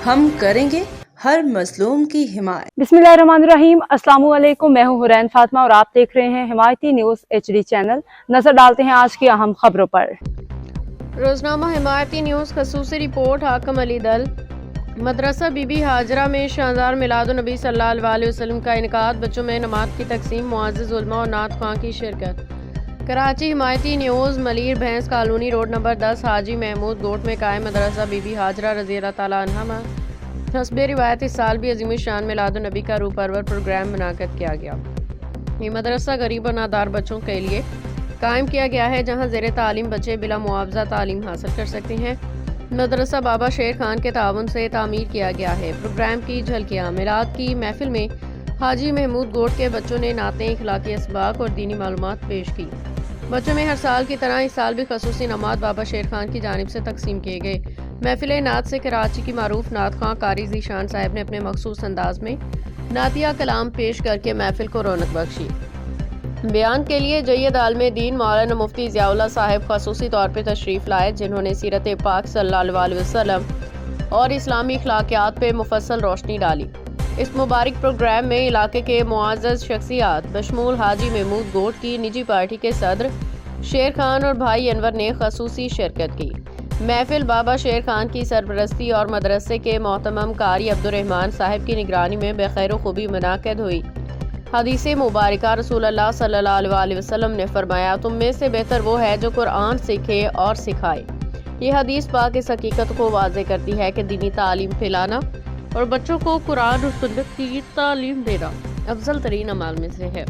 ہم کریں گے ہر مظلوم کی حمایت۔ بسم اللہ الرحمن الرحیم۔ السلام علیکم، میں ہوں حرین فاطمہ اور آپ دیکھ رہے ہیں حمایتی نیوز HD چینل۔ نظر ڈالتے ہیں آج کی اہم خبروں پر۔ روزنامہ حمایتی نیوز خصوصی رپورٹ حاکم علی دل۔ مدرسہ بی بی ہاجرہ میں شاندار میلاد النبی صلی اللہ علیہ وسلم کا انعقاد، بچوں میں نماز کی تقسیم، معزز علماء اور نعت خواں کی شرکت۔ کراچی حمایتی نیوز ملیر بھینس کالونی روڈ نمبر 10 حاجی محمود گوٹ میں قائم مدرسہ بی بی ہاجرہ رضی اللہ تعالیٰ عنہا حسب روایت اس سال بھی عظیم الشان میلاد النبی کا روح پرور پروگرام منعقد کیا گیا۔ یہ مدرسہ غریب اور نادار بچوں کے لیے قائم کیا گیا ہے، جہاں زیر تعلیم بچے بلا معاوضہ تعلیم حاصل کر سکتے ہیں۔ مدرسہ بابا شیر خان کے تعاون سے تعمیر کیا گیا ہے۔ پروگرام کی جھلکیاں۔ میلاد کی محفل میں حاجی محمود گوٹ کے بچوں نے نعتیں، اخلاقی اسباق اور دینی معلومات پیش کی۔ بچوں میں ہر سال کی طرح اس سال بھی خصوصی انعامات بابا شیر خان کی جانب سے تقسیم کیے گئے۔ محفل نعت سے کراچی کی معروف نعت خواں قاری ذیشان صاحب نے اپنے مخصوص انداز میں نعتیہ کلام پیش کر کے محفل کو رونق بخشی۔ بیان کے لیے جید عالم دین مولانا مفتی ضیاء اللہ صاحب خصوصی طور پہ تشریف لائے، جنہوں نے سیرت پاک صلی اللہ علیہ وسلم اور اسلامی اخلاقیات پہ مفصل روشنی ڈالی۔ اس مبارک پروگرام میں علاقے کے معزز شخصیات بشمول حاجی محمود گوٹ کی نجی پارٹی کے صدر شیر خان اور بھائی انور نے خصوصی شرکت کی۔ محفل بابا شیر خان کی سرپرستی اور مدرسے کے محتمم قاری عبدالرحمن صاحب کی نگرانی میں بخیر و خوبی منعقد ہوئی۔ حدیث مبارکہ رسول اللہ صلی اللہ علیہ وسلم نے فرمایا، تم میں سے بہتر وہ ہے جو قرآن سیکھے اور سکھائے۔ یہ حدیث پاک اس حقیقت کو واضح کرتی ہے کہ دینی تعلیم پھیلانا اور بچوں کو قرآن اور سنت کی تعلیم دینا افضل ترین اعمال میں سے ہے۔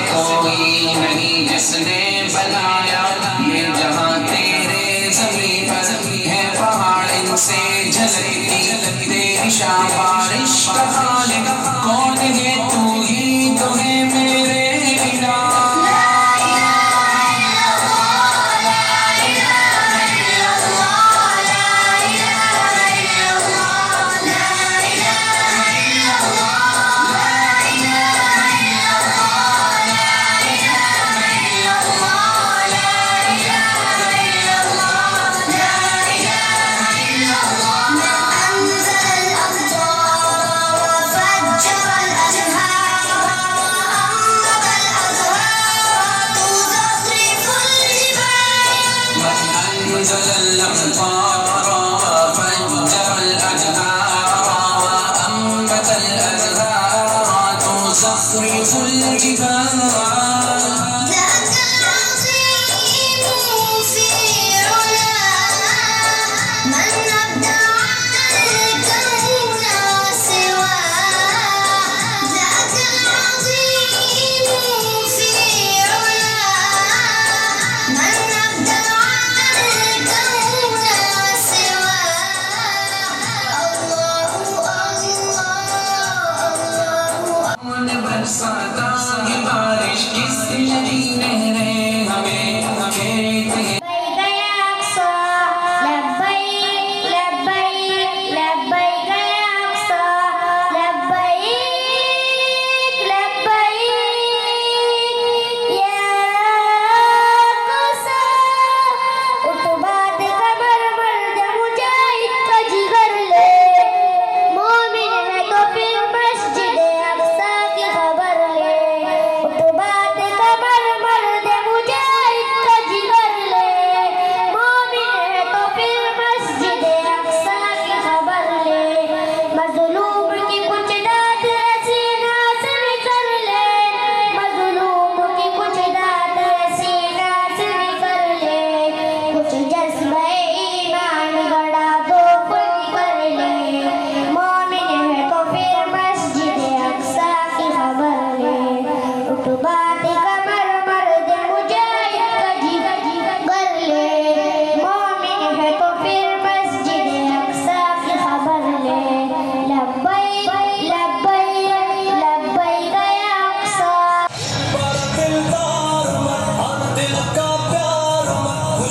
کوئی نہیں جس نے بنایا یہ جہاں، تیرے زمین پر ہے پہاڑ ان سے جھلکتی تیری شاہ بارش کا خالق کون ہے، تو ہی تو ہے میرے الہ۔ برساتا ہے بارش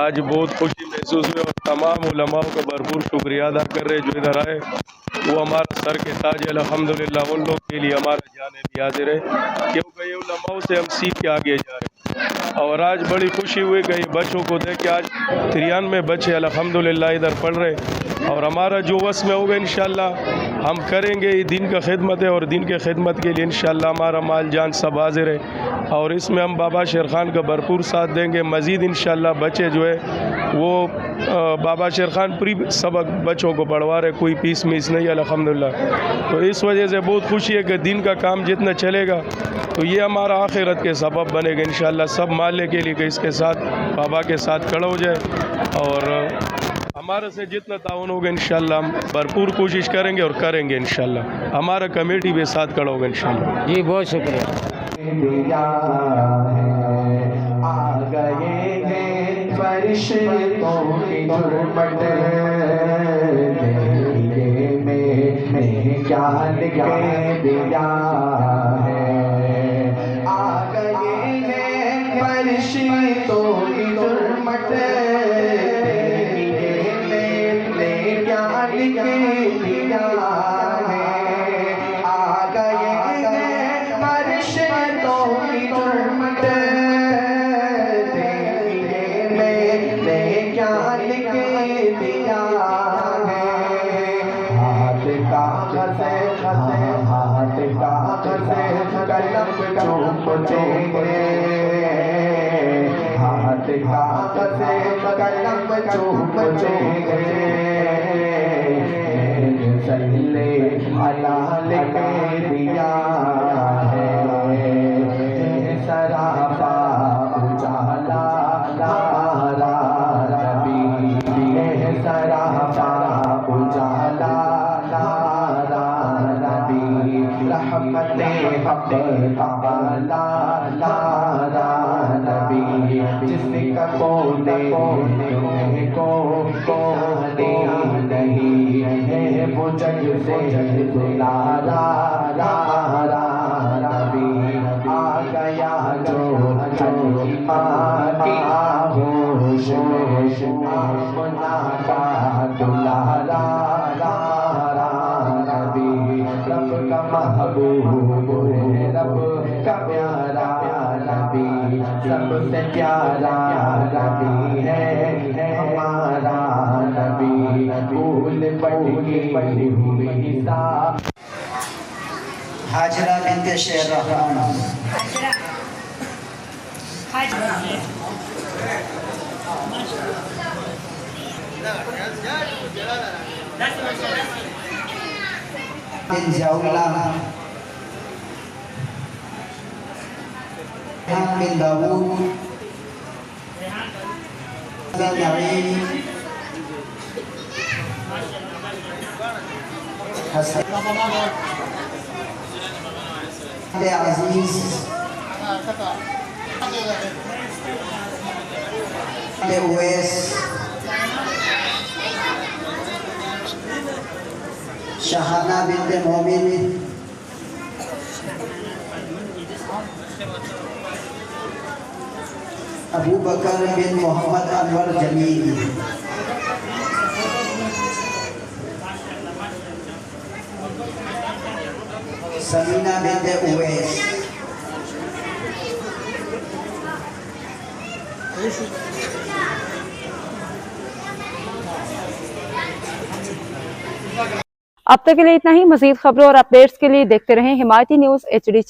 آج بہت خوشی محسوس ہوئی اور تمام علماء کا بھرپور شکریہ ادا کر رہے جو ادھر آئے. وہ ہمارا سر کے تاج ہے الحمدللہ. ان لوگ کے لیے ہمارا جانے بھی حاضر ہے کیونکہ یہ علماء سے ہم سیکھ کے آگے جا رہے ہیں. اور آج بڑی خوشی ہوئی کہ یہ بچوں کو دیکھ کے آج 93 بچے الحمدللہ ادھر پڑھ رہے. اور ہمارا جو وس میں ہوگا انشاءاللہ ہم کریں گے. یہ دین کا خدمت ہے اور دین کے خدمت کے لیے انشاءاللہ ہمارا مال جان سب حاضر ہے. اور اس میں ہم بابا شیر خان کا بھرپور ساتھ دیں گے. مزید انشاءاللہ بچے جو ہے وہ بابا شیر خان پوری سبق بچوں کو پڑھوا رہے, کوئی پیس میس نہیں الحمدللہ. تو اس وجہ سے بہت خوشی ہے کہ دین کا کام جتنا چلے گا تو یہ ہمارا آخرت کے سبب بنے گا انشاءاللہ. سب مالے کے لیے کہ اس کے ساتھ بابا کے ساتھ کھڑا ہو جائے. اور ہمارے سے جتنا تعاون ہوگا انشاءاللہ ہم بھرپور کوشش کریں گے اور کریں گے انشاءاللہ. ہمارا کمیٹی بھی ساتھ کھڑا ہوگا انشاءاللہ. جی بہت شکریہ. آ گئے ہیں فرشتوں کی جھرمٹ, دیکھیے میں نے کیا لکھ دیا ہے. آ گئے ہیں فرشتوں کی جھرمٹ, دیکھیے میں نے کیا لکھ دیا ہے. آ گئے ہیں فرشتوں کی جھرمٹ, ہاتھ کاغذ قلم چومتے گے, ہاتھ کاغذ قلم چومتے گے. سلے حلال کے دیا ہے سراپا اجالا ہمارا نبی, سراپا اجالا رحمت حق تعالی لارا نبی, جس کا کونے کو نہیں ہے وہ جگ سے لارا نبی. آ گیا جو ہوش اپنا کا دلارا نبی. رب کا محبوب ہے, رب کا پیارا نبی, سب سے پیارا نبی ہے ہمارا نبی. پھول پڑی ہوئی سا حاجرہ بنت شیر رحمان. بن ضیاءاللہ بن داود بن نعیم حسن عزیز اویس شہانہ بنت مومن ابو بکر بن محمد انور جمیل سمینہ بنت اویس اب تک کے لیے اتنا ہی. مزید خبروں اور اپڈیٹس کے لیے دیکھتے رہیں حمایتی نیوز HD.